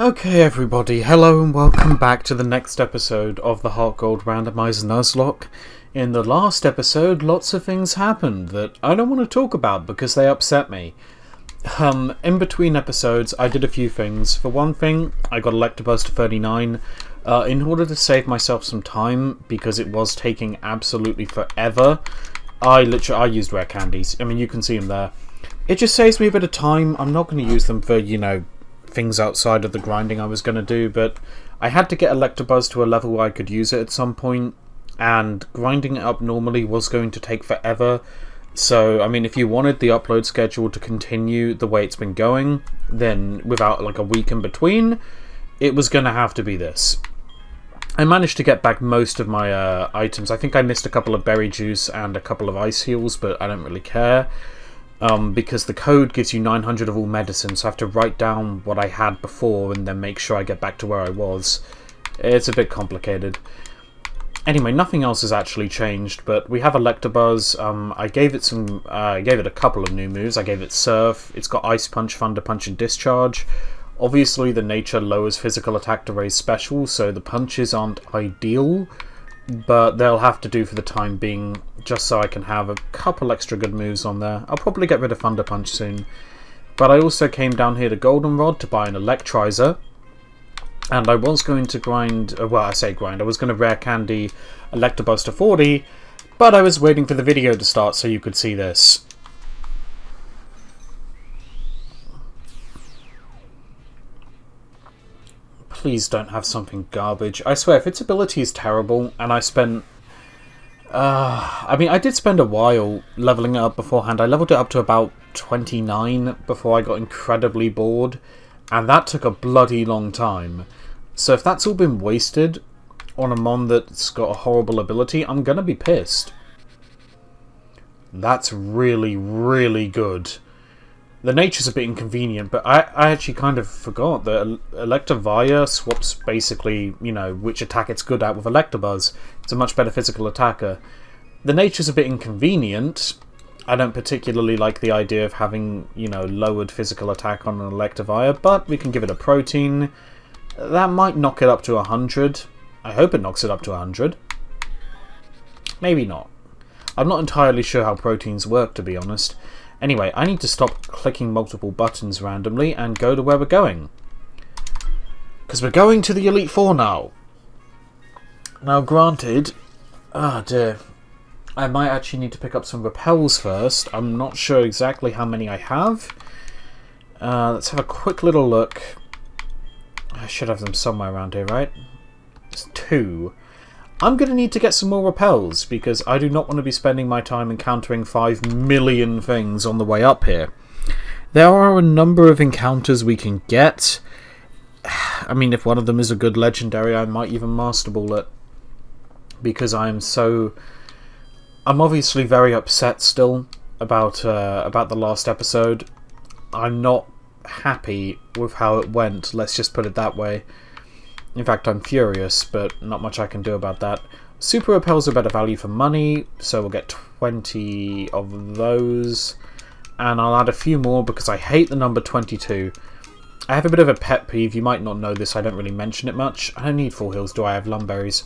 Okay everybody, hello and welcome back to the next episode of the HeartGold Randomizer Nuzlocke. In the last episode, lots of things happened that I don't want to talk about because they upset me. In between episodes, I did a few things. For one thing, I got Electabuzz to 39 in order to save myself some time because it was taking absolutely forever. I used rare candies. I mean, you can see them there. It just saves me a bit of time. I'm not going to use them for, you know, things outside of the grinding I was going to do, but I had to get Electabuzz to a level where I could use it at some point, and grinding it up normally was going to take forever. So, I mean, if you wanted the upload schedule to continue the way it's been going, then without like a week in between, it was going to have to be this. I managed to get back most of my items. I think I missed a couple of berry juice and a couple of ice heals, but I don't really care. Because the code gives you 900 of all medicine, so I have to write down what I had before and then make sure I get back to where I was. It's a bit complicated. Anyway, nothing else has actually changed, but we have Electabuzz. I gave it a couple of new moves. I gave it Surf. It's got Ice Punch, Thunder Punch, and Discharge. Obviously, the nature lowers physical attack to raise special, so the punches aren't ideal, but they'll have to do for the time being, just so I can have a couple extra good moves on there. I'll probably get rid of Thunder Punch soon. But I also came down here to Goldenrod to buy an Electrizer, and I was going to grind, well, I say grind, I was going to rare candy Electabuzz to 40, but I was waiting for the video to start so you could see this. Please don't have something garbage. I swear, if its ability is terrible, and I spent... I mean, I did spend a while leveling it up beforehand. I leveled it up to about 29 before I got incredibly bored, and that took a bloody long time. So if that's all been wasted on a mon that's got a horrible ability, I'm gonna be pissed. That's really, really good. The nature's a bit inconvenient, but I actually kind of forgot that Electivire swaps basically, you know, which attack it's good at with Electabuzz. It's a much better physical attacker. The nature's a bit inconvenient. I don't particularly like the idea of having, you know, lowered physical attack on an Electivire, but we can give it a protein. That might knock it up to 100. I hope it knocks it up to 100. Maybe not. I'm not entirely sure how proteins work, to be honest. Anyway, I need to stop clicking multiple buttons randomly and go to where we're going. Because we're going to the Elite Four now. Now, granted... Ah, dear. I might actually need to pick up some repels first. I'm not sure exactly how many I have. Let's have a quick little look. I should have them somewhere around here, right? It's 2. I'm going to need to get some more repels, because I do not want to be spending my time encountering 5 million things on the way up here. There are a number of encounters we can get. I mean, if one of them is a good legendary, I might even Master Ball it. Because I'm obviously very upset still about the last episode. I'm not happy with how it went, let's just put it that way. In fact, I'm furious, but not much I can do about that. Super repels are better value for money, so we'll get 20 of those. And I'll add a few more because I hate the number 22. I have a bit of a pet peeve. You might not know this. I don't really mention it much. I don't need full heals, do I? have lumberries.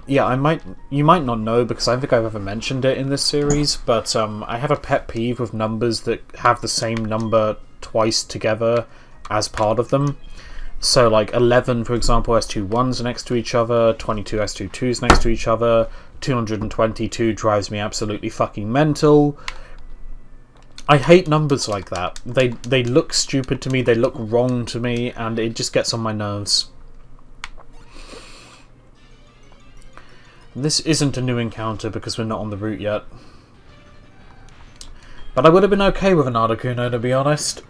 Yeah, you might not know because I don't think I've ever mentioned it in this series, but I have a pet peeve with numbers that have the same number twice together as part of them. So, like, 11, for example, has 2 1s next to each other, 22 has 2 2s next to each other, 222 drives me absolutely fucking mental. I hate numbers like that. They look stupid to me, they look wrong to me, and it just gets on my nerves. This isn't a new encounter because we're not on the route yet. But I would have been okay with an Articuno, to be honest.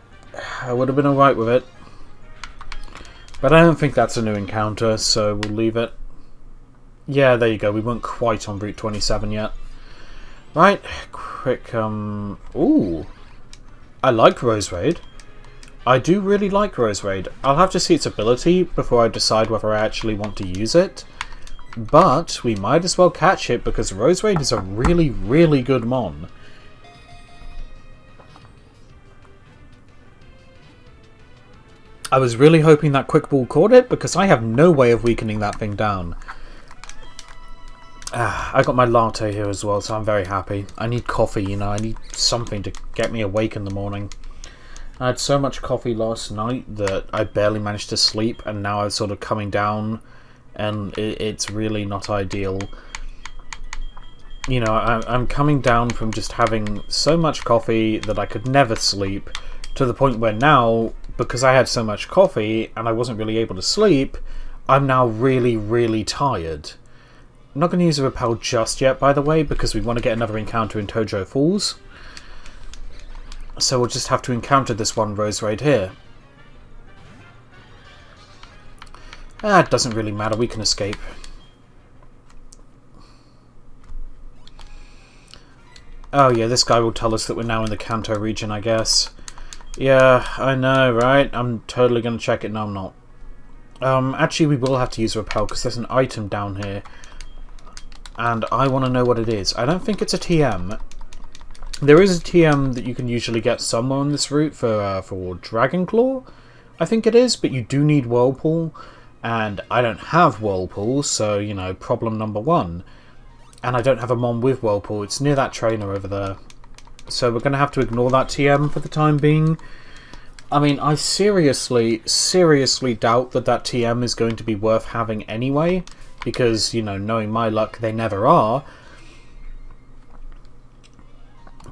I would have been alright with it. But I don't think that's a new encounter, so we'll leave it. Yeah, there you go. We weren't quite on Route 27 yet. Right, quick, Ooh. I like Roserade. I do really like Roserade. I'll have to see its ability before I decide whether I actually want to use it. But we might as well catch it because Roserade is a really, really good mon. I was really hoping that quick ball caught it, because I have no way of weakening that thing down. I got my latte here as well, so I'm very happy. I need coffee, you know, I need something to get me awake in the morning. I had so much coffee last night that I barely managed to sleep, and now I'm sort of coming down, and it's really not ideal. You know, I'm coming down from just having so much coffee that I could never sleep, to the point where now, because I had so much coffee and I wasn't really able to sleep, I'm now really, really tired. I'm not going to use a repel just yet, by the way, because we want to get another encounter in Tojo Falls. So we'll just have to encounter this one rose right here. It doesn't really matter, we can escape. Oh yeah, this guy will tell us that we're now in the Kanto region, I guess. Yeah, I know, right? I'm totally going to check it. No, I'm not. Actually, we will have to use a repel, because there's an item down here. And I want to know what it is. I don't think it's a TM. There is a TM that you can usually get somewhere on this route for Dragon Claw, I think it is, but you do need Whirlpool. And I don't have Whirlpool, so, you know, problem number one. And I don't have a Mon with Whirlpool. It's near that trainer over there. So we're going to have to ignore that TM for the time being. I mean, I seriously doubt that that TM is going to be worth having anyway. Because, you know, knowing my luck, they never are.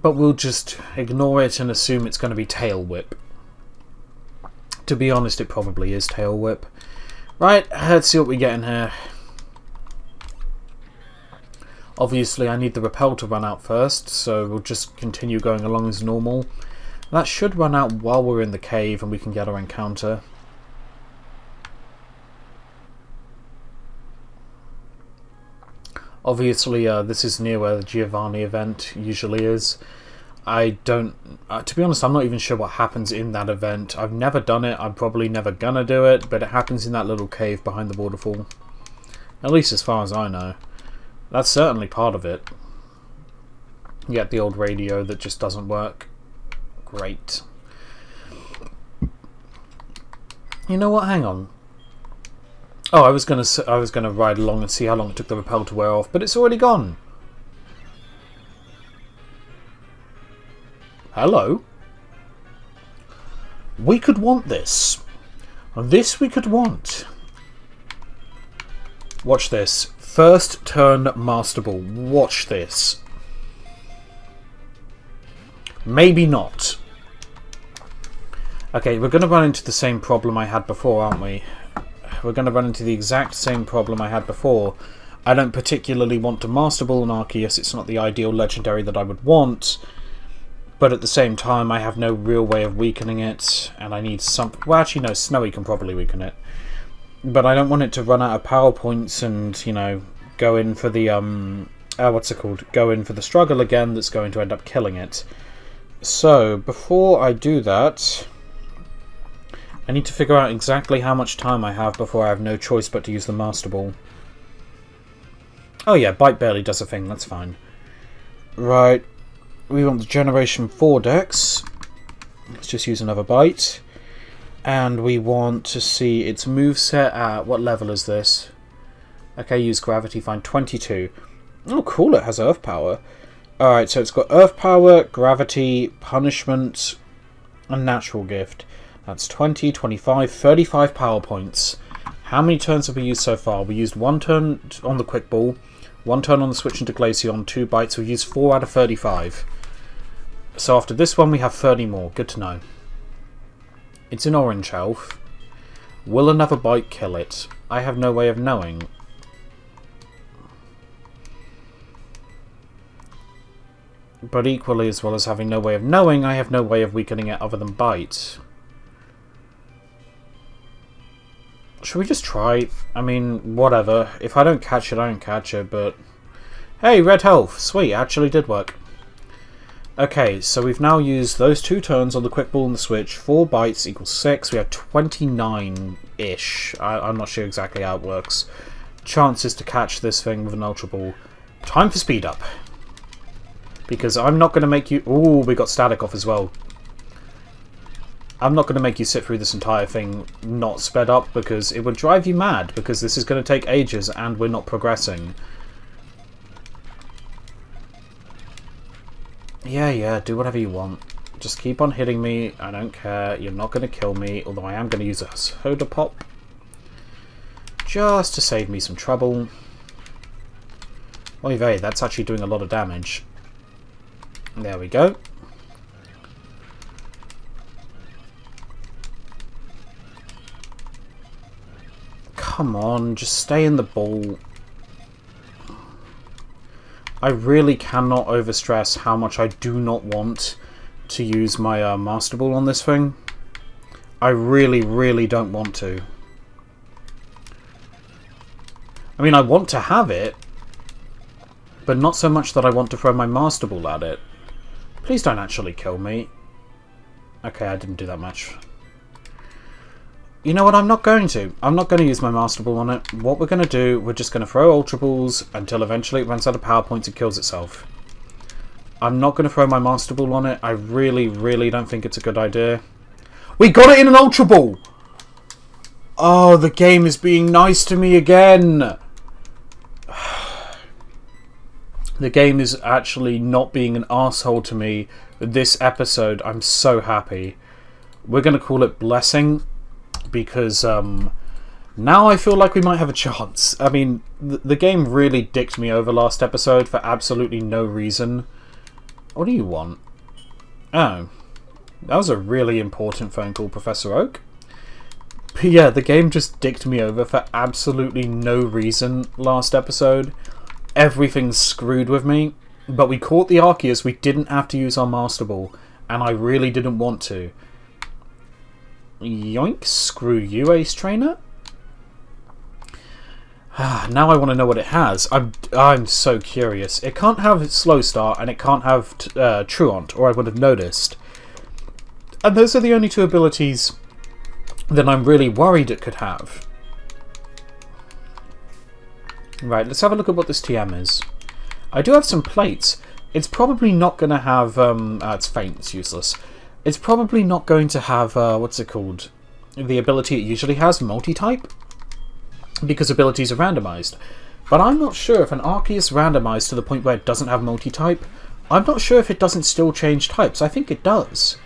But we'll just ignore it and assume it's going to be Tail Whip. To be honest, it probably is Tail Whip. Right, let's see what we get in here. Obviously, I need the repel to run out first, so we'll just continue going along as normal. That should run out while we're in the cave and we can get our encounter. Obviously, this is near where the Giovanni event usually is. I don't... to be honest, I'm not even sure what happens in that event. I've never done it, I'm probably never gonna do it, but it happens in that little cave behind the waterfall. At least as far as I know. That's certainly part of it. You get the old radio that just doesn't work. Great. You know what? Hang on. Oh, I was gonna ride along and see how long it took the repel to wear off, but it's already gone. Hello. We could want this. This we could want. Watch this. First turn Master Ball. Watch this. Maybe not. Okay, we're going to run into the same problem I had before, aren't we? We're going to run into the exact same problem I had before. I don't particularly want to Master Ball an Arceus. It's not the ideal legendary that I would want. But at the same time, I have no real way of weakening it. And I need something... Well, actually, no. Snowy can probably weaken it. But I don't want it to run out of power points and, you know, go in for the, what's it called? Go in for the struggle again that's going to end up killing it. So, before I do that, I need to figure out exactly how much time I have before I have no choice but to use the Master Ball. Oh yeah, Bite barely does a thing, that's fine. Right, we want the Generation 4 Dex. Let's just use another Bite. And we want to see its moveset at... What level is this? Okay, use Gravity, fine. 22. Oh, cool, it has Earth Power. Alright, so it's got Earth Power, Gravity, Punishment, and Natural Gift. That's 20, 25, 35 power points. How many turns have we used so far? We used 1 turn on the Quick Ball, 1 turn on the Switch into Glaceon, 2 bites. We used 4 out of 35. So after this one, we have 30 more. Good to know. It's an orange health. Will another bite kill it? I have no way of knowing. But equally, as well as having no way of knowing, I have no way of weakening it other than bite. Should we just try? I mean, whatever. If I don't catch it, I don't catch it, but... Hey, red health! Sweet, actually did work. Okay, so we've now used those 2 turns on the Quick Ball and the Switch. 4 bites equals 6. We have 29-ish. I'm not sure exactly how it works. Chances to catch this thing with an Ultra Ball. Time for speed up. Because I'm not going to make you... Ooh, we got static off as well. I'm not going to make you sit through this entire thing not sped up, because it would drive you mad, because this is going to take ages and we're not progressing. Yeah, do whatever you want. Just keep on hitting me. I don't care. You're not going to kill me, although I am going to use a soda pop. Just to save me some trouble. Oy vey, that's actually doing a lot of damage. There we go. Come on, just stay in the ball. I really cannot overstress how much I do not want to use my Master Ball on this thing. I really don't want to. I mean, I want to have it, but not so much that I want to throw my Master Ball at it. Please don't actually kill me. Okay, I didn't do that much. You know what, I'm not going to. I'm not going to use my Master Ball on it. What we're going to do, we're just going to throw Ultra Balls until eventually it runs out of power points and kills itself. I'm not going to throw my Master Ball on it. I really don't think it's a good idea. We got it in an Ultra Ball! Oh, the game is being nice to me again! The game is actually not being an arsehole to me this episode. I'm so happy. We're going to call it Blessing. Because now I feel like we might have a chance. I mean, the game really dicked me over last episode for absolutely no reason. What do you want? Oh. That was a really important phone call, Professor Oak. But yeah, the game just dicked me over for absolutely no reason last episode. Everything's screwed with me. But we caught the Arceus, we didn't have to use our Master Ball. And I really didn't want to. Yoink, screw you, Ace Trainer. Now I want to know what it has. I'm so curious. It can't have Slow Start and it can't have Truant, or I would have noticed. And those are the only two abilities that I'm really worried it could have. Right, let's have a look at what this TM is. I do have some plates. It's probably not going to have... it's faint, it's useless. It's probably not going to have, what's it called? The ability it usually has, multi-type. Because abilities are randomized. But I'm not sure if an Arceus randomized to the point where it doesn't have multi-type. I'm not sure if it doesn't still change types. I think it does.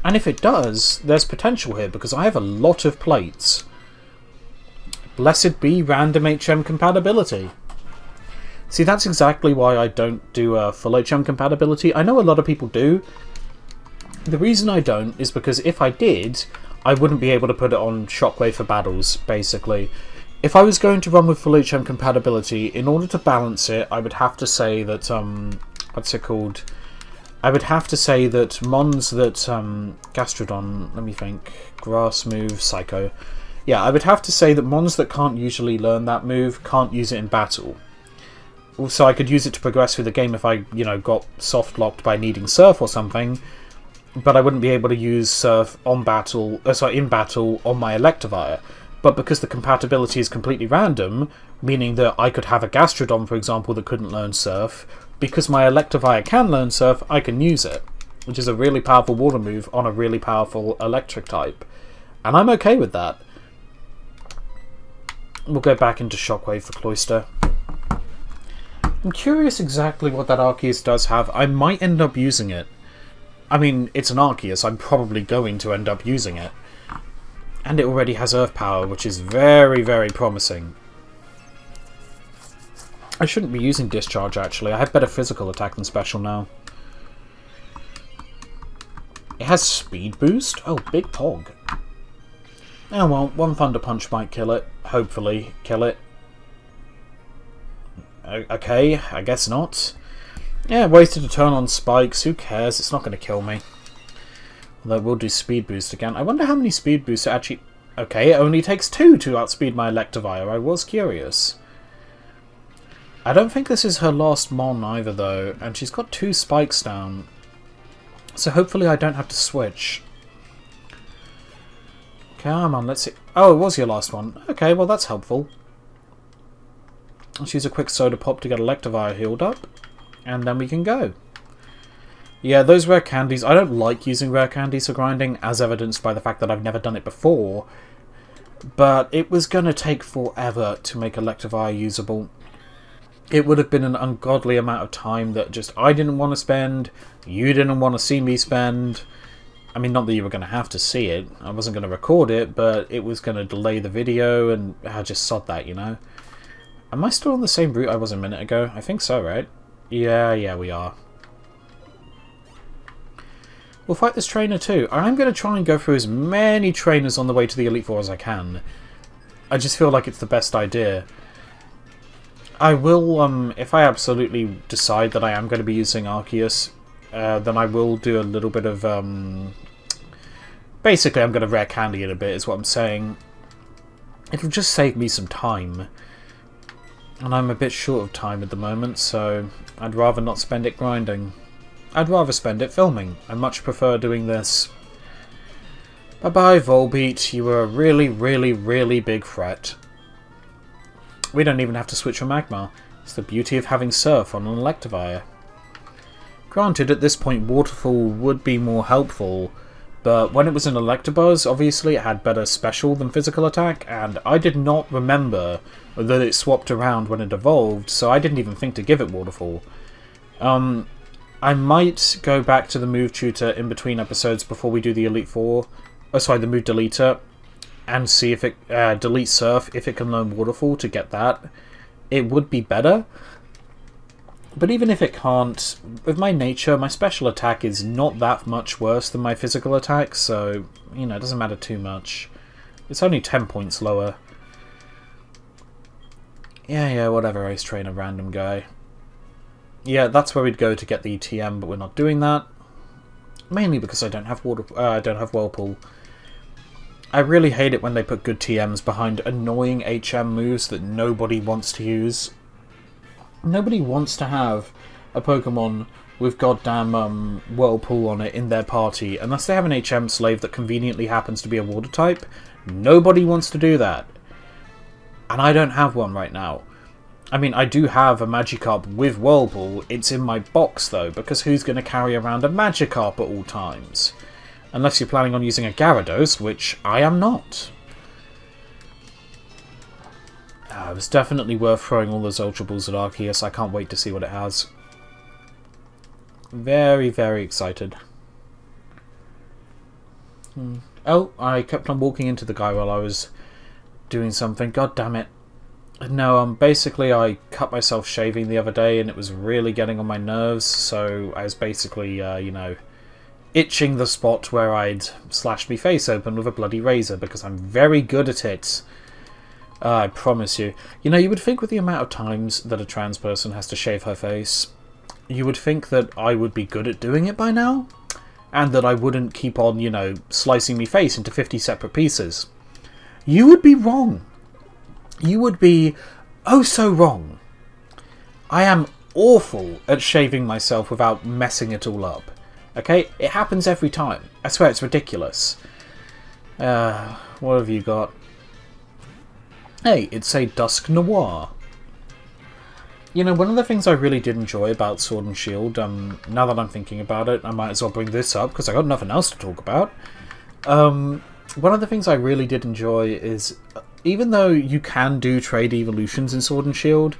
And if it does, there's potential here, because I have a lot of plates. Blessed be random HM compatibility. See, that's exactly why I don't do full HM compatibility. I know a lot of people do. The reason I don't is because if I did, I wouldn't be able to put it on Shockwave for battles, basically. If I was going to run with full HM compatibility, in order to balance it, I would have to say that, what's it called? I would have to say that Mons that, Gastrodon, let me think, Grass move, Psycho. Yeah, I would have to say that Mons that can't usually learn that move can't use it in battle. Also, I could use it to progress through the game if I, you know, got soft-locked by needing Surf or something. But I wouldn't be able to use Surf on battle, in battle on my Electivire. But because the compatibility is completely random, meaning that I could have a Gastrodon, for example, that couldn't learn Surf, because my Electivire can learn Surf, I can use it, which is a really powerful water move on a really powerful electric type. And I'm okay with that. We'll go back into Shockwave for Cloyster. I'm curious exactly what that Arceus does have. I might end up using it. I mean, it's an Arceus, I'm probably going to end up using it. And it already has Earth Power, which is very promising. I shouldn't be using Discharge, actually. I have better physical attack than special now. It has Speed Boost? Oh, big pog. Oh well, one Thunder Punch might kill it. Hopefully kill it. Okay, I guess not. Yeah, wasted a turn on spikes. Who cares? It's not going to kill me. Although we'll do Speed Boost again. I wonder how many Speed Boosts it actually... Okay, it only takes 2 to outspeed my Electivire. I was curious. I don't think this is her last Mon either, though. And she's got 2 spikes down. So hopefully I don't have to switch. Come on, let's see. Oh, it was your last one. Okay, well that's helpful. Let's use a quick Soda Pop to get Electivire healed up. And then we can go. Yeah, those rare candies, I don't like using rare candies for grinding, as evidenced by the fact that I've never done it before. But it was going to take forever to make Electivire usable. It would have been an ungodly amount of time that just I didn't want to spend, you didn't want to see me spend. I mean, not that you were going to have to see it, I wasn't going to record it, but it was going to delay the video, and I just sod that, you know? Am I still on the same route I was a minute ago? I think so, right? Yeah, we are. We'll fight this trainer too. I'm going to try and go through as many trainers on the way to the Elite Four as I can. I just feel like it's the best idea. I will, if I absolutely decide that I am going to be using Arceus, then I will do a little bit of, basically I'm going to rare candy it a bit, is what I'm saying. It'll just save me some time. And I'm a bit short of time at the moment, so I'd rather not spend it grinding. I'd rather spend it filming. I much prefer doing this. Bye-bye, Volbeat. You were a really, really, really big threat. We don't even have to switch from Magmar. It's the beauty of having Surf on an Electivire. Granted, at this point, Waterfall would be more helpful, but when it was an Electabuzz, obviously it had better special than physical attack, and I did not remember that it swapped around when it evolved, so I didn't even think to give it Waterfall. I might go back to the move tutor in between episodes before we do the Elite Four. Oh, sorry, the move deleter, and see if it deletes Surf, if it can learn Waterfall to get that. It would be better. But even if it can't, with my nature, my special attack is not that much worse than my physical attack, so, you know, it doesn't matter too much. It's only 10 points lower. Yeah, whatever, Ace Trainer, random guy. Yeah, that's where we'd go to get the TM, but we're not doing that. Mainly because I don't have Whirlpool. I really hate it when they put good TMs behind annoying HM moves that nobody wants to use. Nobody wants to have a Pokemon with goddamn Whirlpool on it in their party, unless they have an HM slave that conveniently happens to be a water type. Nobody wants to do that. And I don't have one right now. I mean, I do have a Magikarp with Whirlpool. It's in my box, though, because who's going to carry around a Magikarp at all times? Unless you're planning on using a Gyarados, which I am not. It was definitely worth throwing all those Ultra Balls at Arceus. I can't wait to see what it has. Very, very excited. Oh, I kept on walking into the guy while I was doing something. God damn it. No, basically I cut myself shaving the other day and it was really getting on my nerves, so I was basically, you know, itching the spot where I'd slashed my face open with a bloody razor, because I'm very good at it. I promise you. You know, you would think with the amount of times that a trans person has to shave her face, you would think that I would be good at doing it by now, and that I wouldn't keep on, you know, slicing my face into 50 separate pieces. You would be wrong. You would be oh so wrong. I am awful at shaving myself without messing it all up. Okay? It happens every time. I swear it's ridiculous. What have you got? Hey, it's a Dusk Noir. You know, one of the things I really did enjoy about Sword and Shield, now that I'm thinking about it, I might as well bring this up because I got nothing else to talk about. One of the things I really did enjoy is, even though you can do trade evolutions in Sword and Shield,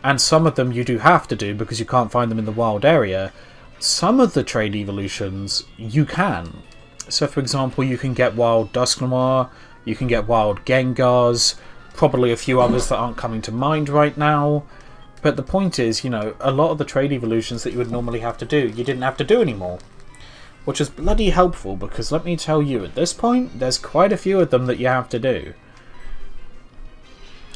and some of them you do have to do because you can't find them in the wild area, some of the trade evolutions you can. So for example, you can get wild Dusknoir, you can get wild Gengars, probably a few others that aren't coming to mind right now. But the point is, you know, a lot of the trade evolutions that you would normally have to do, you didn't have to do anymore. Which is bloody helpful, because let me tell you, at this point, there's quite a few of them that you have to do.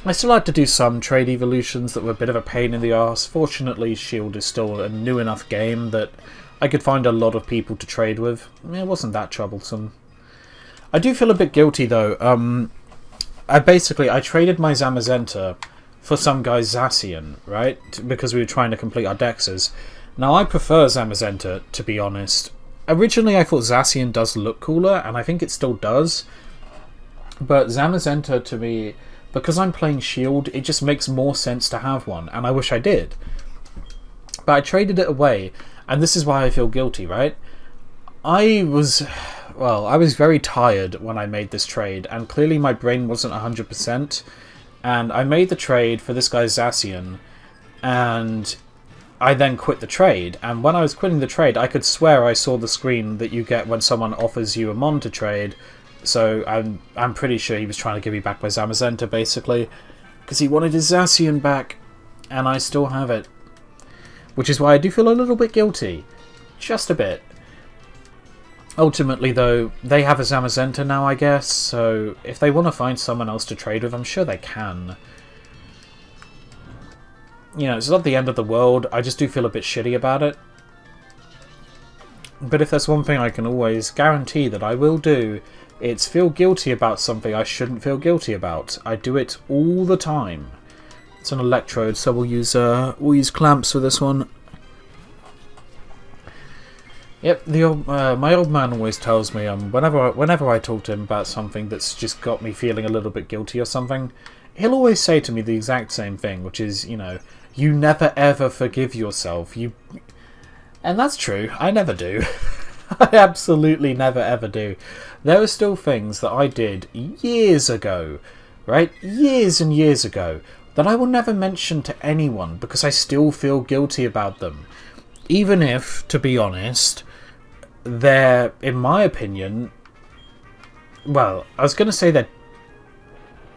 I still had to do some trade evolutions that were a bit of a pain in the arse. Fortunately, Shield is still a new enough game that I could find a lot of people to trade with. It wasn't that troublesome. I do feel a bit guilty, though. I traded my Zamazenta for some guy's Zacian, right? Because we were trying to complete our Dexes. Now, I prefer Zamazenta, to be honest. Originally, I thought Zacian does look cooler, and I think it still does. But Zamazenta, to me, because I'm playing Shield, it just makes more sense to have one, and I wish I did. But I traded it away, and this is why I feel guilty, right? I was very tired when I made this trade, and clearly my brain wasn't 100%, and I made the trade for this guy Zacian, and I then quit the trade, and when I was quitting the trade, I could swear I saw the screen that you get when someone offers you a mon to trade, so I'm pretty sure he was trying to give me back my Zamazenta, basically, because he wanted his Zacian back, and I still have it. Which is why I do feel a little bit guilty. Just a bit. Ultimately, though, they have a Zamazenta now, I guess, so if they want to find someone else to trade with, I'm sure they can. You know, it's not the end of the world, I just do feel a bit shitty about it. But if there's one thing I can always guarantee that I will do, it's feel guilty about something I shouldn't feel guilty about. I do it all the time. It's an electrode, so we'll use clamps for this one. Yep, my old man always tells me whenever I talk to him about something that's just got me feeling a little bit guilty or something, he'll always say to me the exact same thing, which is, you know, you never ever forgive yourself. And that's true. I never do. I absolutely never ever do. There are still things that I did years ago, right? Years and years ago, that I will never mention to anyone because I still feel guilty about them. Even if, to be honest, they're, in my opinion, well, I was going to say that,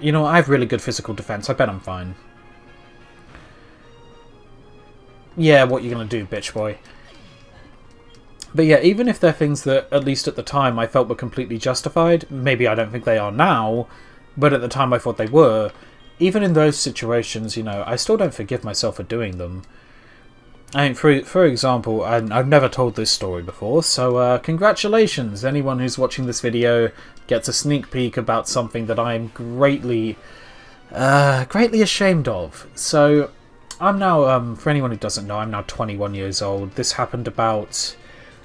you know, I have really good physical defense. I bet I'm fine. Yeah, what you going to do, bitch boy? But yeah, even if they're things that, at least at the time, I felt were completely justified, maybe I don't think they are now, but at the time I thought they were, even in those situations, you know, I still don't forgive myself for doing them. I mean, for example, I've never told this story before, so congratulations! Anyone who's watching this video gets a sneak peek about something that I'm greatly ashamed of. So, I'm now, for anyone who doesn't know, I'm now 21 years old. This happened about,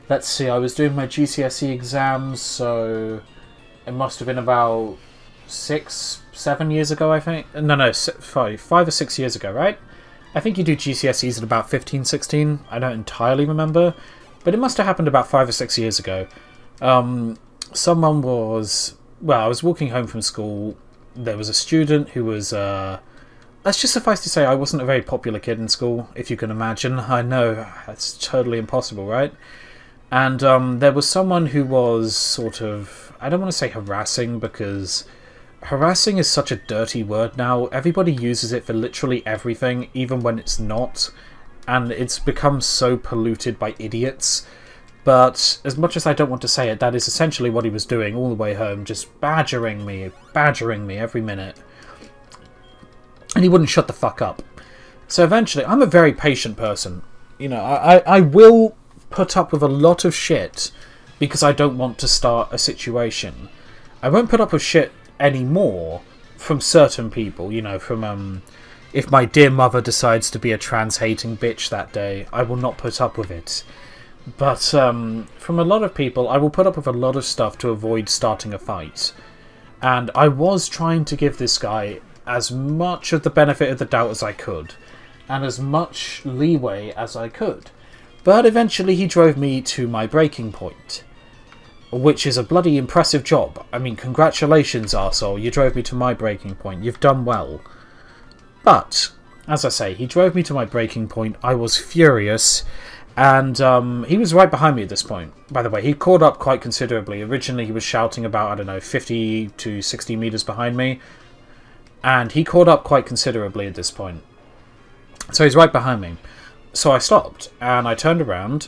let's see, I was doing my GCSE exams, so it must have been about 6-7 years ago, I think. No, 5 or 6 years ago, right? I think you do GCSEs at about 15, 16. I don't entirely remember, but it must have happened about 5 or 6 years ago. Someone was... Well, I was walking home from school. There was a student who was... let's just suffice to say I wasn't a very popular kid in school, if you can imagine. I know, that's totally impossible, right? And there was someone who was sort of... I don't want to say harassing, because... Harassing is such a dirty word now. Everybody uses it for literally everything, even when it's not. And it's become so polluted by idiots. But as much as I don't want to say it, that is essentially what he was doing all the way home. Just badgering me every minute. And he wouldn't shut the fuck up. So eventually, I'm a very patient person. You know, I will put up with a lot of shit because I don't want to start a situation. I won't put up with shit anymore from certain people, you know, from if my dear mother decides to be a trans-hating bitch that day, I will not put up with it. But from a lot of people, I will put up with a lot of stuff to avoid starting a fight. And I was trying to give this guy as much of the benefit of the doubt as I could, and as much leeway as I could. But eventually he drove me to my breaking point. Which is a bloody impressive job. I mean, congratulations, arsehole. You drove me to my breaking point. You've done well. But, as I say, he drove me to my breaking point. I was furious. And he was right behind me at this point. By the way, he caught up quite considerably. Originally, he was shouting about, I don't know, 50 to 60 meters behind me. And he caught up quite considerably at this point. So he's right behind me. So I stopped, and I turned around.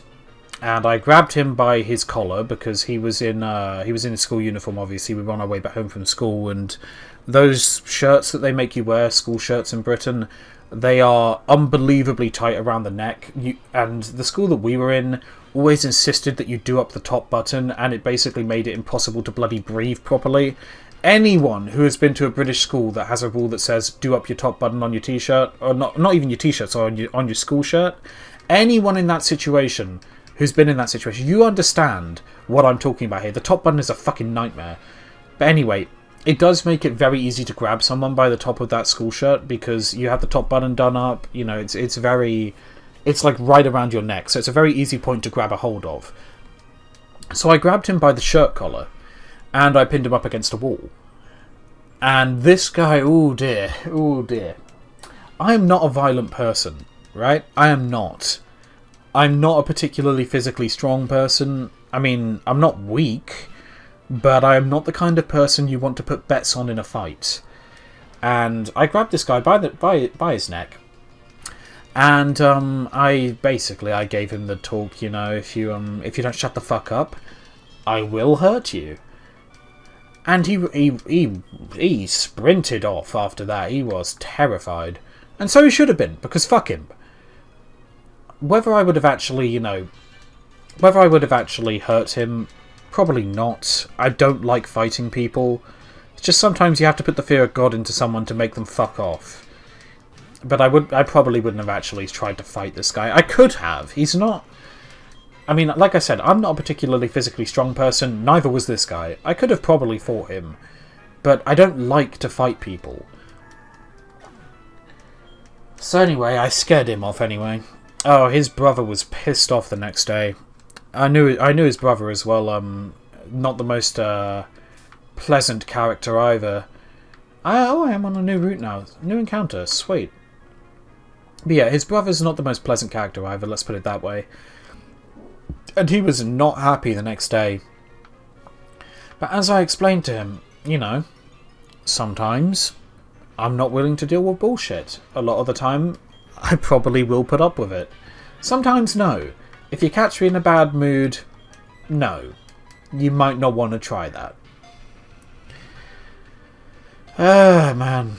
And I grabbed him by his collar because he was in his school uniform. Obviously, we were on our way back home from school, and those shirts that they make you wear, school shirts in Britain, they are unbelievably tight around the neck. And the school that we were in always insisted that you do up the top button, and it basically made it impossible to bloody breathe properly. Anyone who has been to a British school that has a rule that says do up your top button on your t-shirt, or not even your t-shirt, so on your school shirt, anyone in that situation who's been in that situation, you understand what I'm talking about here. The top button is a fucking nightmare. But anyway, it does make it very easy to grab someone by the top of that school shirt because you have the top button done up. You know, it's very It's like right around your neck, so it's a very easy point to grab a hold of. So I grabbed him by the shirt collar, and I pinned him up against a wall. And this guy, oh dear. I am not a violent person, right? I am not. I'm not a particularly physically strong person. I mean, I'm not weak, but I am not the kind of person you want to put bets on in a fight. And I grabbed this guy by his neck. And I gave him the talk, you know, if you don't shut the fuck up, I will hurt you. And he sprinted off after that. He was terrified, and so he should have been, because fuck him. Whether I would have actually, hurt him, probably not. I don't like fighting people. It's just sometimes you have to put the fear of God into someone to make them fuck off. But I probably wouldn't have actually tried to fight this guy. I could have. He's not... I mean, like I said, I'm not a particularly physically strong person. Neither was this guy. I could have probably fought him. But I don't like to fight people. So anyway, I scared him off anyway. Oh, his brother was pissed off the next day. I knew his brother as well. Not the most pleasant character either. I am on a new route now. New encounter. Sweet. But yeah, his brother's not the most pleasant character either, let's put it that way. And he was not happy the next day. But as I explained to him, you know, sometimes I'm not willing to deal with bullshit. A lot of the time, I probably will put up with it. Sometimes, no. If you catch me in a bad mood, no. You might not want to try that. Man.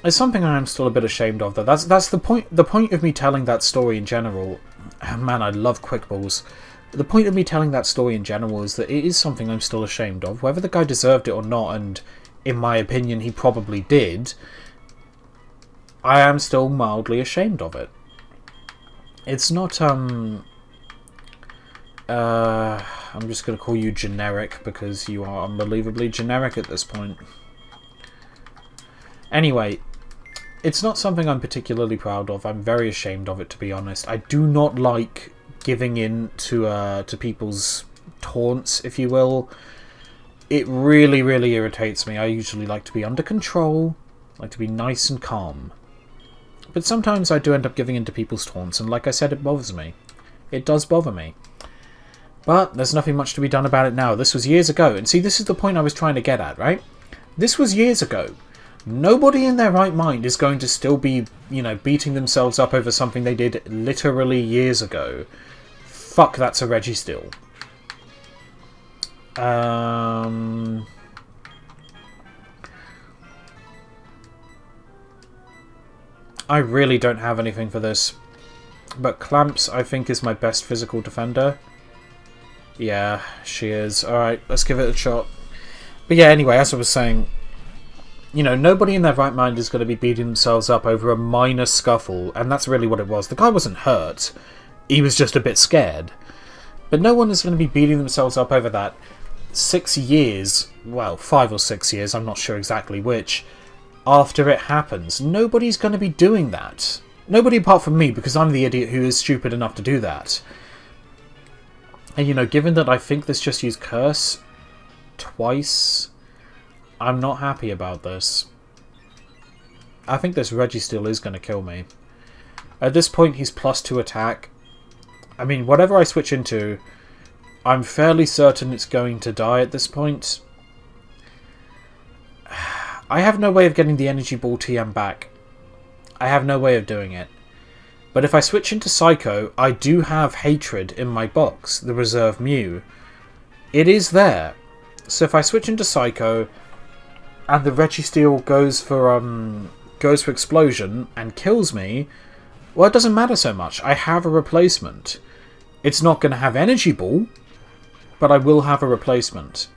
It's something I am still a bit ashamed of, though. That's the point. The point of me telling that story in general... Man, I love quick balls. The point of me telling that story in general is that it is something I'm still ashamed of. Whether the guy deserved it or not, and in my opinion he probably did, I am still mildly ashamed of it. It's not, I'm just going to call you generic, because you are unbelievably generic at this point. Anyway, it's not something I'm particularly proud of. I'm very ashamed of it, to be honest. I do not like giving in to people's taunts, if you will. It really, really irritates me. I usually like to be under control, like to be nice and calm. But sometimes I do end up giving in to people's taunts, and like I said, it bothers me. It does bother me. But there's nothing much to be done about it now. This was years ago, and see, this is the point I was trying to get at, right? This was years ago. Nobody in their right mind is going to still be, you know, beating themselves up over something they did literally years ago. Fuck, that's a Registeel. I really don't have anything for this. But Clamps, I think, is my best physical defender. Yeah, she is. Alright, let's give it a shot. But yeah, anyway, as I was saying, you know, nobody in their right mind is going to be beating themselves up over a minor scuffle, and that's really what it was. The guy wasn't hurt. He was just a bit scared. But no one is going to be beating themselves up over that 6 years, well, 5 or 6 years, I'm not sure exactly which, after it happens. Nobody's going to be doing that. Nobody apart from me, because I'm the idiot who is stupid enough to do that. And, you know, given that I think this just used Curse twice, I'm not happy about this. I think this Registeel is going to kill me. At this point, he's +2 attack. I mean, whatever I switch into, I'm fairly certain it's going to die at this point. I have no way of getting the Energy Ball TM back. I have no way of doing it. But if I switch into Psycho, I do have Hatred in my box, the Reserve Mew. It is there. So if I switch into Psycho, and the Registeel goes for Explosion and kills me, well, it doesn't matter so much. I have a replacement. It's not going to have Energy Ball, but I will have a replacement.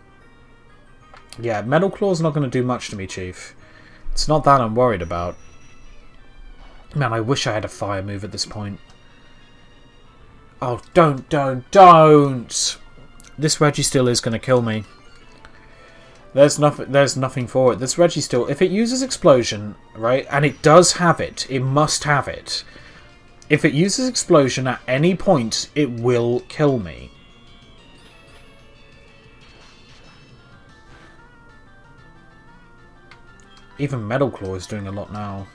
Yeah, Metal Claw's not going to do much to me, Chief. It's not that I'm worried about. Man, I wish I had a fire move at this point. Oh, don't! This Registeel is going to kill me. There's nothing for it. This Registeel, if it uses Explosion, right, and it does have it, it must have it. If it uses explosion at any point, it will kill me. Even Metal Claw is doing a lot now.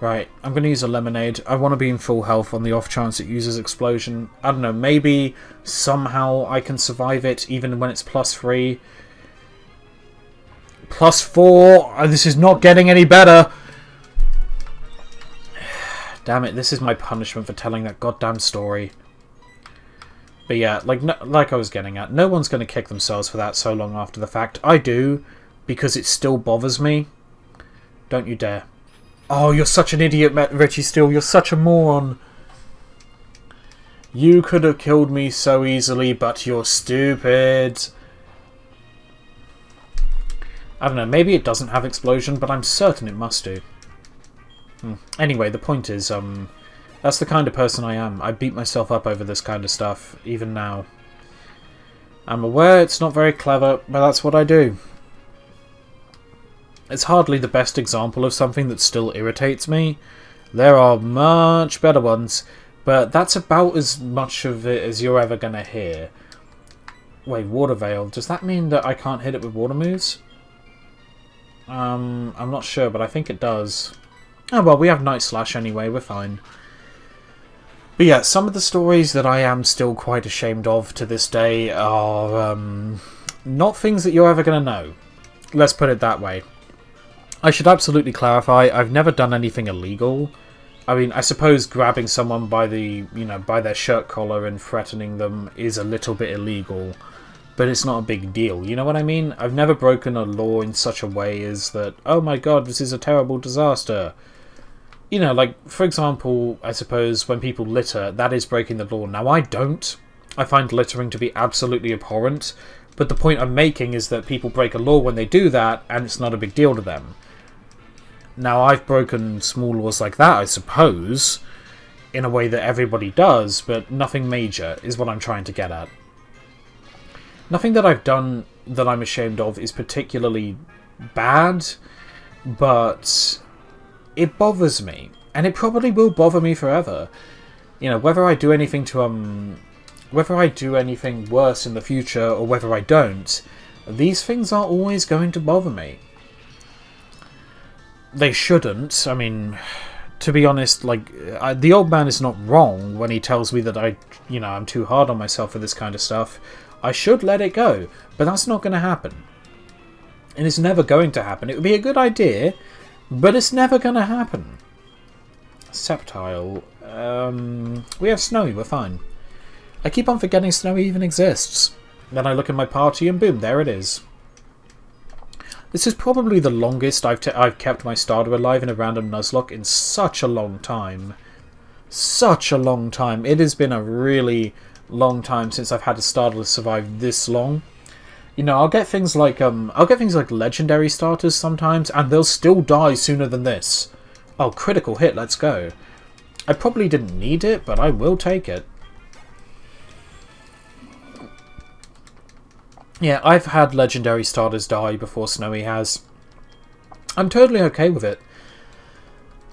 Right, I'm going to use a lemonade. I want to be in full health on the off chance it uses explosion. I don't know, maybe somehow I can survive it even when it's +3. +4! This is not getting any better! Damn it, this is my punishment for telling that goddamn story. But yeah, like I was getting at, no one's going to kick themselves for that so long after the fact. I do, because it still bothers me. Don't you dare. Oh, you're such an idiot, Richie Steele. You're such a moron. You could have killed me so easily, but you're stupid. I don't know, maybe it doesn't have explosion, but I'm certain it must do. Anyway, the point is, that's the kind of person I am. I beat myself up over this kind of stuff, even now. I'm aware it's not very clever, but that's what I do. It's hardly the best example of something that still irritates me. There are much better ones, but that's about as much of it as you're ever going to hear. Wait, Water Veil. Does that mean that I can't hit it with water moves? I'm not sure, but I think it does. Oh well, we have Night Slash anyway, we're fine. But yeah, some of the stories that I am still quite ashamed of to this day are not things that you're ever going to know. Let's put it that way. I should absolutely clarify, I've never done anything illegal. I mean, I suppose grabbing someone by the, by their shirt collar and threatening them is a little bit illegal, but it's not a big deal, you know what I mean? I've never broken a law in such a way as that, oh my god, this is a terrible disaster. You know, like, for example, I suppose when people litter, that is breaking the law. Now, I don't. I find littering to be absolutely abhorrent, but the point I'm making is that people break a law when they do that, and it's not a big deal to them. Now, I've broken small laws like that, I suppose, in a way that everybody does, but nothing major is what I'm trying to get at. Nothing that I've done that I'm ashamed of is particularly bad, but it bothers me, and it probably will bother me forever. You know, whether I do anything to, whether I do anything worse in the future, or whether I don't, these things are always going to bother me. They shouldn't. I mean, to be honest, the old man is not wrong when he tells me that I'm too hard on myself for this kind of stuff. I should let it go, but that's not going to happen. And it's never going to happen. It would be a good idea, but it's never going to happen. Septile. We have Snowy, we're fine. I keep on forgetting Snowy even exists. Then I look at my party and boom, there it is. This is probably the longest I've kept my starter alive in a random Nuzlocke in such a long time. Such a long time. It has been a really long time since I've had a starter survive this long. You know, I'll get things like legendary starters sometimes, and they'll still die sooner than this. Oh, critical hit, let's go. I probably didn't need it, but I will take it. Yeah, I've had legendary starters die before Snowy has. I'm totally okay with it.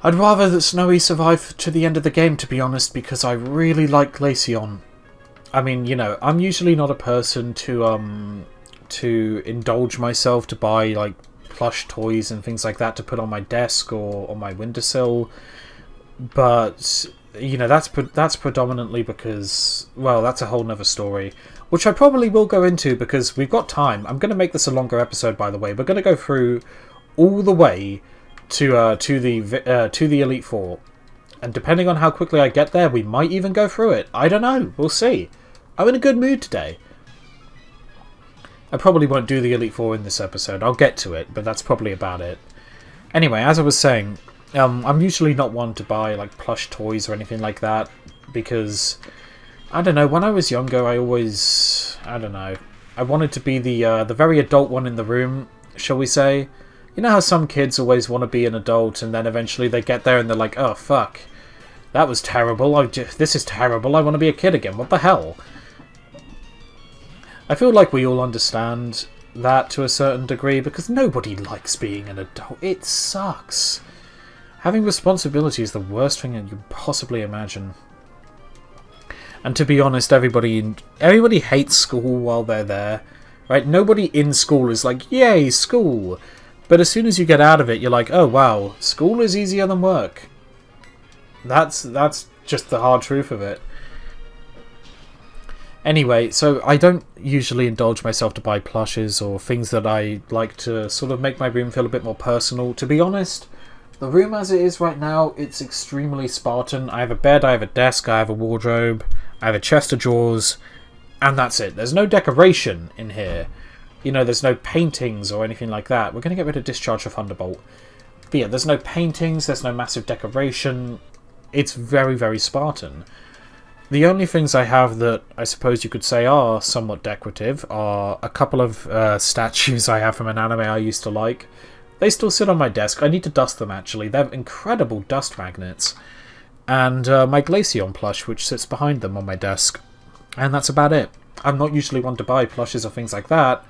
I'd rather that Snowy survive to the end of the game, to be honest, because I really like Glaceon. I mean, you know, I'm usually not a person to indulge myself to buy, like, plush toys and things like that to put on my desk or on my windowsill. But, you know, that's predominantly because, well, that's a whole nother story, which I probably will go into because we've got time. I'm going to make this a longer episode, by the way. We're going to go through all the way to the Elite Four, and depending on how quickly I get there, we might even go through it. I don't know. We'll see. I'm in a good mood today. I probably won't do the Elite Four in this episode. I'll get to it, but that's probably about it. Anyway, as I was saying, I'm usually not one to buy like plush toys or anything like that because, I don't know, when I was younger I wanted to be the very adult one in the room, shall we say. You know how some kids always want to be an adult and then eventually they get there and they're like, oh fuck, that was terrible, this is terrible, I want to be a kid again, what the hell? I feel like we all understand that to a certain degree because nobody likes being an adult. It sucks. Having responsibility is the worst thing that you could possibly imagine. And to be honest, everybody hates school while they're there. Right? Nobody in school is like, yay, school! But as soon as you get out of it, you're like, oh wow, school is easier than work. That's just the hard truth of it. Anyway, so I don't usually indulge myself to buy plushes or things that I like to sort of make my room feel a bit more personal. To be honest, the room as it is right now, it's extremely Spartan. I have a bed, I have a desk, I have a wardrobe, I have a chest of drawers, and that's it. There's no decoration in here. You know, there's no paintings or anything like that. We're going to get rid of Discharge of Thunderbolt. But yeah, there's no paintings, there's no massive decoration. It's very, very Spartan. The only things I have that I suppose you could say are somewhat decorative are a couple of statues I have from an anime I used to like. They still sit on my desk. I need to dust them, actually. They're incredible dust magnets. And my Glaceon plush, which sits behind them on my desk. And that's about it. I'm not usually one to buy plushes or things like that.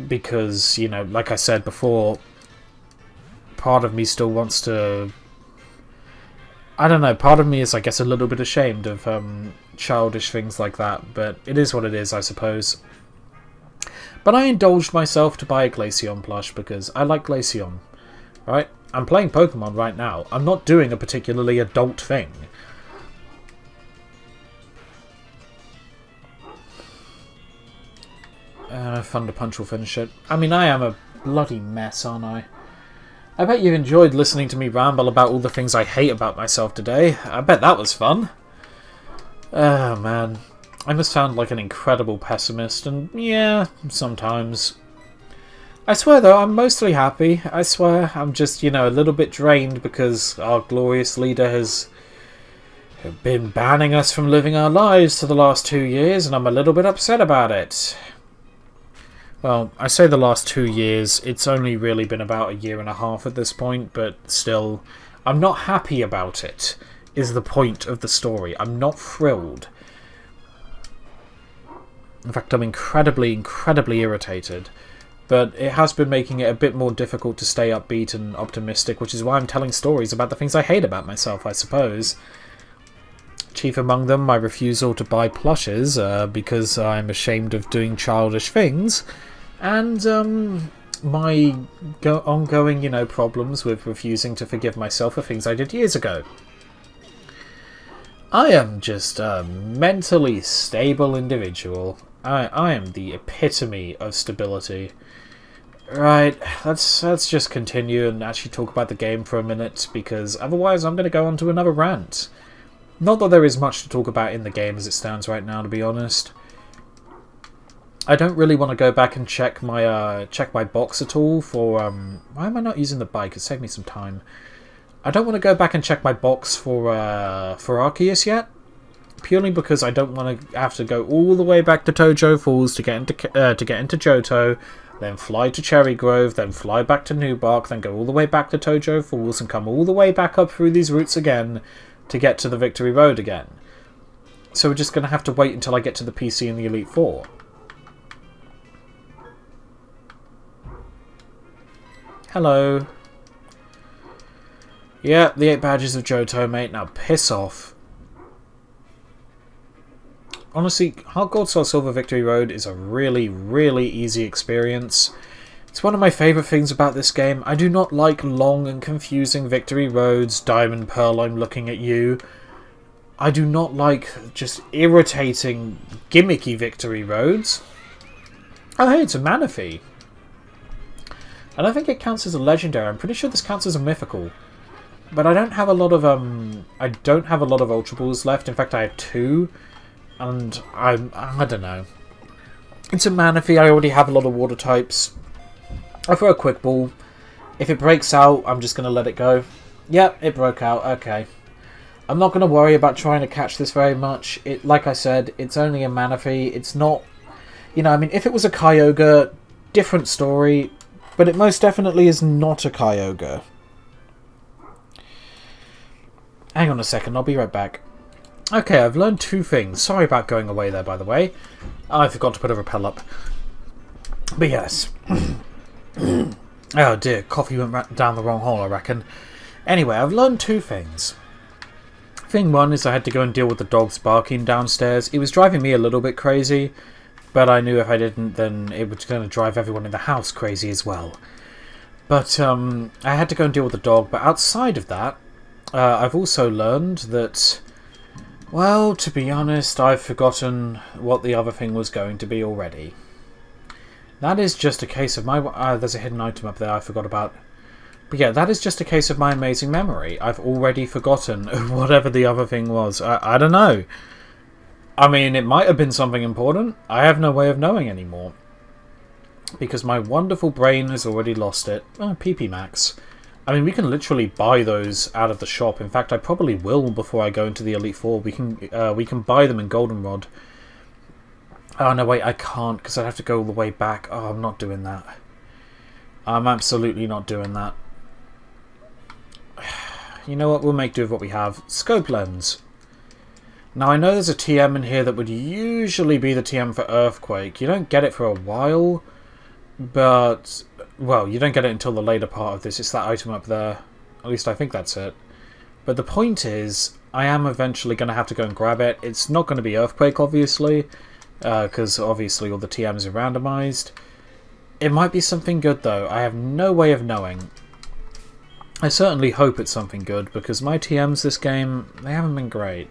Because, you know, like I said before, part of me still wants to... I don't know, part of me is, I guess, a little bit ashamed of childish things like that, but it is what it is, I suppose. But I indulged myself to buy a Glaceon plush because I like Glaceon, right? I'm playing Pokemon right now. I'm not doing a particularly adult thing. Thunder Punch will finish it. I mean, I am a bloody mess, aren't I? I bet you enjoyed listening to me ramble about all the things I hate about myself today. I bet that was fun. Oh man, I must sound like an incredible pessimist, and yeah, sometimes. I swear though, I'm mostly happy. I swear, I'm just, you know, a little bit drained because our glorious leader has been banning us from living our lives for the last 2 years, and I'm a little bit upset about it. Well, I say the last 2 years, it's only really been about 1.5 years at this point, but still, I'm not happy about it, is the point of the story. I'm not thrilled. In fact, I'm incredibly, incredibly irritated. But it has been making it a bit more difficult to stay upbeat and optimistic, which is why I'm telling stories about the things I hate about myself, I suppose. Chief among them, my refusal to buy plushes, because I'm ashamed of doing childish things. And my ongoing, you know, problems with refusing to forgive myself for things I did years ago. I am just a mentally stable individual. I am the epitome of stability. Right, let's just continue and actually talk about the game for a minute, because otherwise I'm going to go on to another rant. Not that there is much to talk about in the game as it stands right now, to be honest. I don't really want to go back and check my box at all for why am I not using the bike? It saved me some time. I don't want to go back and check my box for Arceus yet, purely because I don't want to have to go all the way back to Tojo Falls to get into Johto, then fly to Cherry Grove, then fly back to Newbark, then go all the way back to Tojo Falls and come all the way back up through these routes again to get to the Victory Road again. So we're just going to have to wait until I get to the PC and the Elite Four. Hello. Yeah, the 8 badges of Johto, mate. Now piss off. Honestly, HeartGold Soul Silver Victory Road is a really, really easy experience. It's one of my favourite things about this game. I do not like long and confusing victory roads. Diamond Pearl, I'm looking at you. I do not like just irritating, gimmicky victory roads. Oh hey, it's a Manaphy. I don't think it counts as a legendary. I'm pretty sure this counts as a mythical. But I don't have a lot of Ultra Balls left. In fact, I have 2. And I don't know. It's a Manaphy. I already have a lot of water types. I throw a Quick Ball. If it breaks out, I'm just going to let it go. Yep, it broke out. Okay. I'm not going to worry about trying to catch this very much. Like I said, it's only a Manaphy. It's not... You know, I mean, if it was a Kyogre, different story. But it most definitely is not a Kyogre. Hang on a second, I'll be right back. Okay, I've learned 2 things. Sorry about going away there, by the way. I forgot to put a rappel up. But yes. Oh dear, coffee went down the wrong hole, I reckon. Anyway, I've learned two things. Thing one is I had to go and deal with the dogs barking downstairs. It was driving me a little bit crazy, but I knew if I didn't, then it was going to drive everyone in the house crazy as well. But I had to go and deal with the dog. But outside of that, I've also learned that, well, to be honest, I've forgotten what the other thing was going to be already. That is just a case of my... there's a hidden item up there I forgot about. But yeah, that is just a case of my amazing memory. I've already forgotten whatever the other thing was. I don't know. I mean, it might have been something important. I have no way of knowing anymore. Because my wonderful brain has already lost it. Oh, PP Max. I mean, we can literally buy those out of the shop. In fact, I probably will before I go into the Elite Four. We can buy them in Goldenrod. Oh, no, wait, I can't, because I'd have to go all the way back. Oh, I'm not doing that. I'm absolutely not doing that. You know what? We'll make do with what we have. Scope lens. Now, I know there's a TM in here that would usually be the TM for Earthquake. You don't get it for a while, but... well, you don't get it until the later part of this. It's that item up there. At least I think that's it. But the point is, I am eventually going to have to go and grab it. It's not going to be Earthquake, obviously, because obviously all the TMs are randomized. It might be something good, though. I have no way of knowing. I certainly hope it's something good, because my TMs this game, they haven't been great.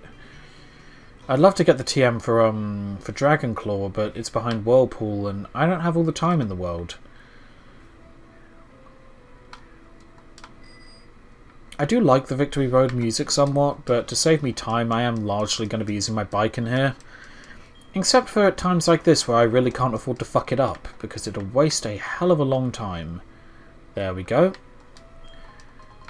I'd love to get the TM for Dragonclaw, but it's behind Whirlpool, and I don't have all the time in the world. I do like the Victory Road music somewhat, but to save me time, I am largely going to be using my bike in here. Except for at times like this, where I really can't afford to fuck it up, because it'll waste a hell of a long time. There we go.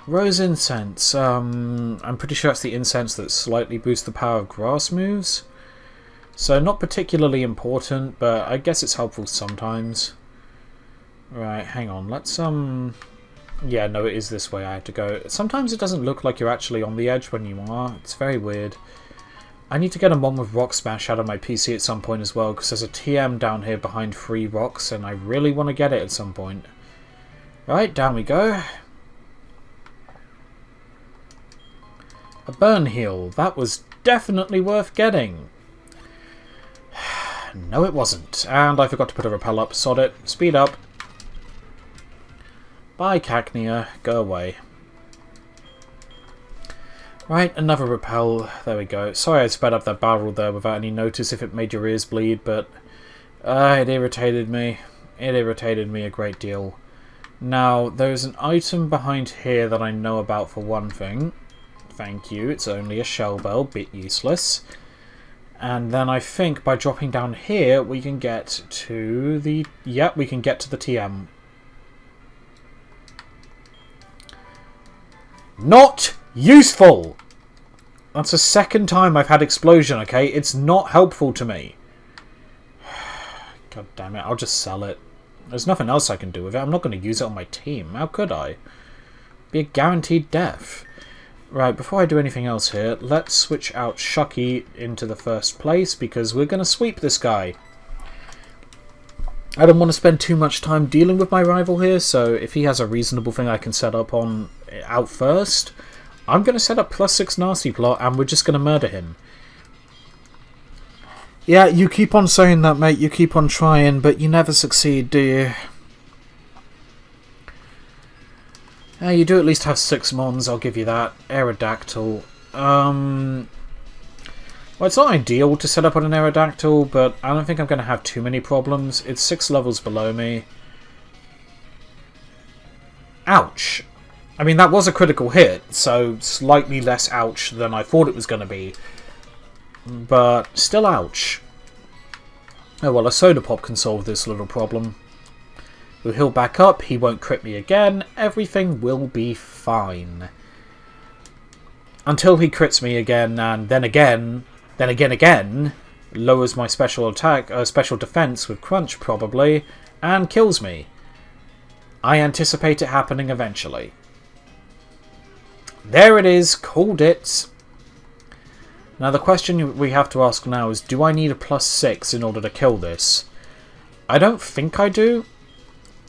Rose Incense. I'm pretty sure it's the incense that slightly boosts the power of grass moves. So not particularly important, but I guess it's helpful sometimes. Right, hang on. Let's, yeah, no, it is this way I have to go. Sometimes it doesn't look like you're actually on the edge when you are. It's very weird. I need to get a Mon with Rock Smash out of my PC at some point as well, because there's a TM down here behind 3 rocks, and I really want to get it at some point. Right, down we go. A burn heal. That was definitely worth getting. No, it wasn't. And I forgot to put a repel up. Sod it. Speed up. Bye, Cacnea. Go away. Right, another repel. There we go. Sorry I sped up that barrel there without any notice if it made your ears bleed, but it irritated me. It irritated me a great deal. Now, there's an item behind here that I know about for one thing. Thank you. It's only a shell bell, bit useless. And then I think by dropping down here, we can get to the... yep, we can get to the TM. Not useful! That's the second time I've had explosion, okay? It's not helpful to me. God damn it, I'll just sell it. There's nothing else I can do with it. I'm not going to use it on my team. How could I? Be a guaranteed death. Right, before I do anything else here, let's switch out Shucky into the first place, because we're going to sweep this guy. I don't want to spend too much time dealing with my rival here, so if he has a reasonable thing I can set up on out first, I'm going to set up +6 nasty plot, and we're just going to murder him. Yeah, you keep on saying that, mate, you keep on trying, but you never succeed, do you? You do at least have 6 Mons, I'll give you that. Aerodactyl. Well, it's not ideal to set up on an Aerodactyl, but I don't think I'm going to have too many problems. It's 6 levels below me. Ouch. I mean, that was a critical hit, so slightly less ouch than I thought it was going to be. But still ouch. Oh well, a Soda Pop can solve this little problem. We'll heal back up, he won't crit me again, everything will be fine. Until he crits me again, and then again, lowers my special attack, special defense with Crunch probably, and kills me. I anticipate it happening eventually. There it is, called it. Now the question we have to ask now is, do I need a +6 in order to kill this? I don't think I do.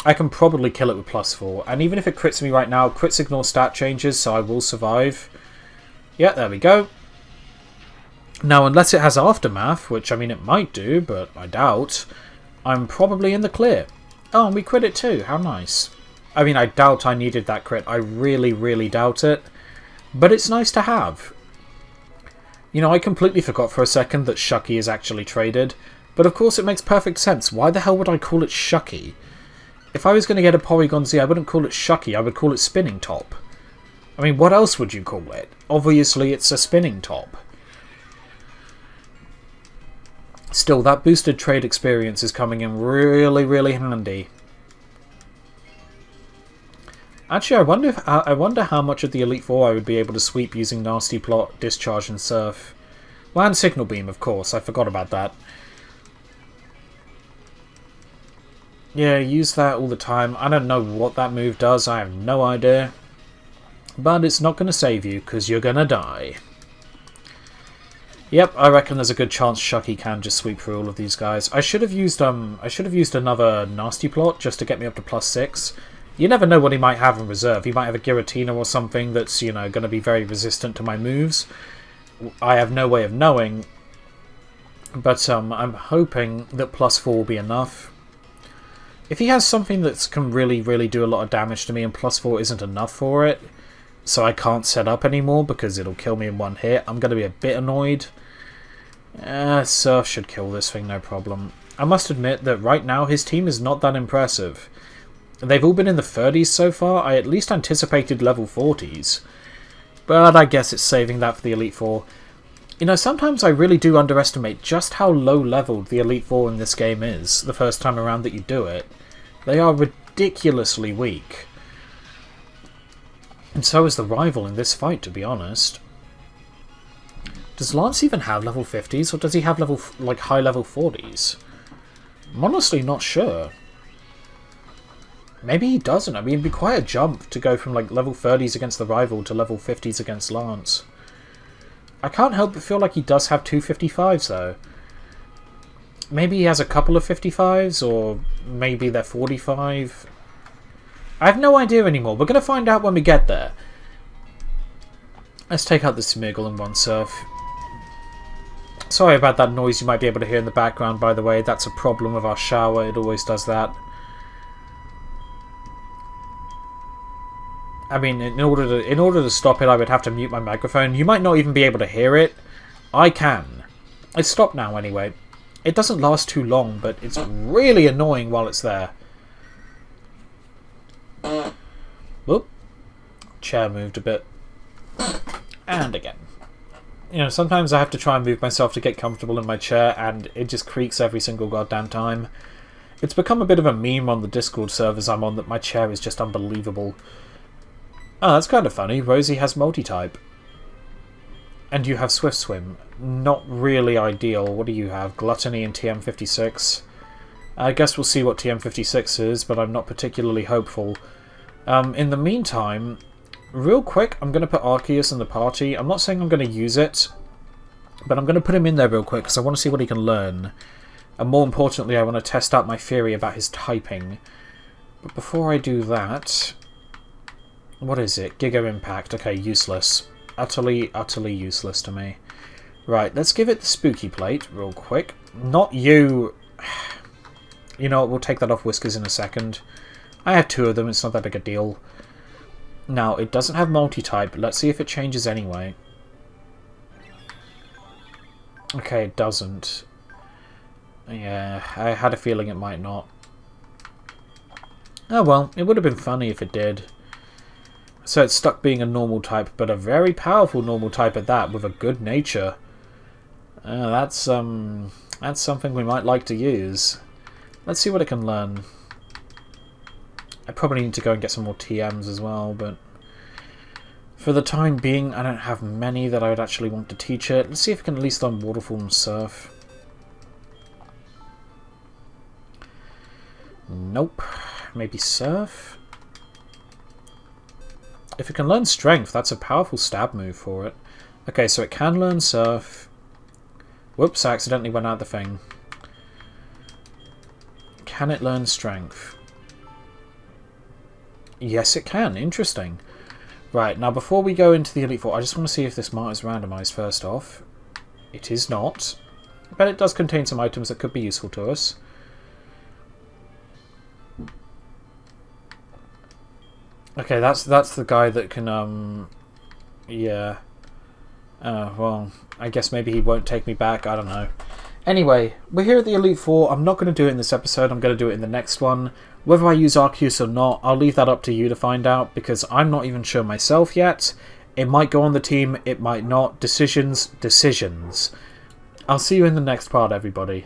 I can probably kill it with +4. And even if it crits me right now, crits ignore stat changes, so I will survive. Yeah, there we go. Now, unless it has Aftermath, which, I mean, it might do, but I doubt, I'm probably in the clear. Oh, and we crit it too. How nice. I mean, I doubt I needed that crit. I really, really doubt it. But it's nice to have. You know, I completely forgot for a second that Shucky is actually traded. But of course it makes perfect sense. Why the hell would I call it Shucky? If I was going to get a Porygon Z, I wouldn't call it Shucky. I would call it Spinning Top. I mean, what else would you call it? Obviously, it's a Spinning Top. Still, that boosted trade experience is coming in really, really handy. Actually, I wonder how much of the Elite Four I would be able to sweep using Nasty Plot, Discharge, and Surf. Well, and Signal Beam, of course. I forgot about that. Yeah, use that all the time. I don't know what that move does. I have no idea. But it's not going to save you, because you're going to die. Yep, I reckon there's a good chance Shucky can just sweep through all of these guys. I should have used another Nasty Plot just to get me up to +6. You never know what he might have in reserve. He might have a Giratina or something that's, you know, going to be very resistant to my moves. I have no way of knowing. But I'm hoping that +4 will be enough. If he has something that can really, really do a lot of damage to me and +4 isn't enough for it, so I can't set up anymore because it'll kill me in one hit, I'm going to be a bit annoyed. Surf should kill this thing, no problem. I must admit that right now his team is not that impressive. They've all been in the 30s so far. I at least anticipated level 40s. But I guess it's saving that for the Elite Four. You know, sometimes I really do underestimate just how low-leveled the Elite Four in this game is the first time around that you do it. They are ridiculously weak. And so is the rival in this fight, to be honest. Does Lance even have level 50s, or does he have high level 40s? I'm honestly not sure. Maybe he doesn't. I mean, it'd be quite a jump to go from level 30s against the rival to level 50s against Lance. I can't help but feel like he does have 2 55s, though. Maybe he has a couple of 55s, or maybe they're 45. I have no idea anymore. We're going to find out when we get there. Let's take out the Smeargle in one surf. Sorry about that noise you might be able to hear in the background, by the way. That's a problem with our shower. It always does that. I mean, in order to stop it, I would have to mute my microphone. You might not even be able to hear it. I can. It's stopped now, anyway. It doesn't last too long, but it's really annoying while it's there. Whoop. Chair moved a bit. And again. You know, sometimes I have to try and move myself to get comfortable in my chair, and it just creaks every single goddamn time. It's become a bit of a meme on the Discord servers I'm on that my chair is just unbelievable. Oh, that's kind of funny. Rosie has multi-type. And you have Swift Swim. Not really ideal. What do you have? Gluttony and TM56. I guess we'll see what TM56 is, but I'm not particularly hopeful. In the meantime, real quick, I'm going to put Arceus in the party. I'm not saying I'm going to use it, but I'm going to put him in there real quick because I want to see what he can learn. And more importantly, I want to test out my theory about his typing. But before I do that... What is it? Giga Impact. Okay, useless. Utterly, utterly useless to me. Right, let's give it the Spooky Plate real quick. Not you... You know what, we'll take that off Whiskers in a second. I have 2 of them, it's not that big a deal. Now, it doesn't have multi-type. Let's see if it changes anyway. Okay, it doesn't. Yeah, I had a feeling it might not. Oh well, it would have been funny if it did. So it's stuck being a normal type, but a very powerful normal type at that, with a good nature. That's something we might like to use. Let's see what it can learn. I probably need to go and get some more TMs as well, but for the time being, I don't have many that I would actually want to teach it. Let's see if it can at least learn Waterfall and Surf. Nope. Maybe Surf? If it can learn Strength, that's a powerful stab move for it. Okay, so it can learn Surf. Whoops, I accidentally went out the thing. Can it learn Strength? Yes, it can. Interesting. Right, now before we go into the Elite Four, I just want to see if this mart is randomised first off. It is not. But it does contain some items that could be useful to us. Okay, that's the guy that can, yeah. Well, I guess maybe he won't take me back, I don't know. Anyway, we're here at the Elite Four. I'm not going to do it in this episode, I'm going to do it in the next one. Whether I use Arceus or not, I'll leave that up to you to find out, because I'm not even sure myself yet. It might go on the team, it might not. Decisions. I'll see you in the next part, everybody.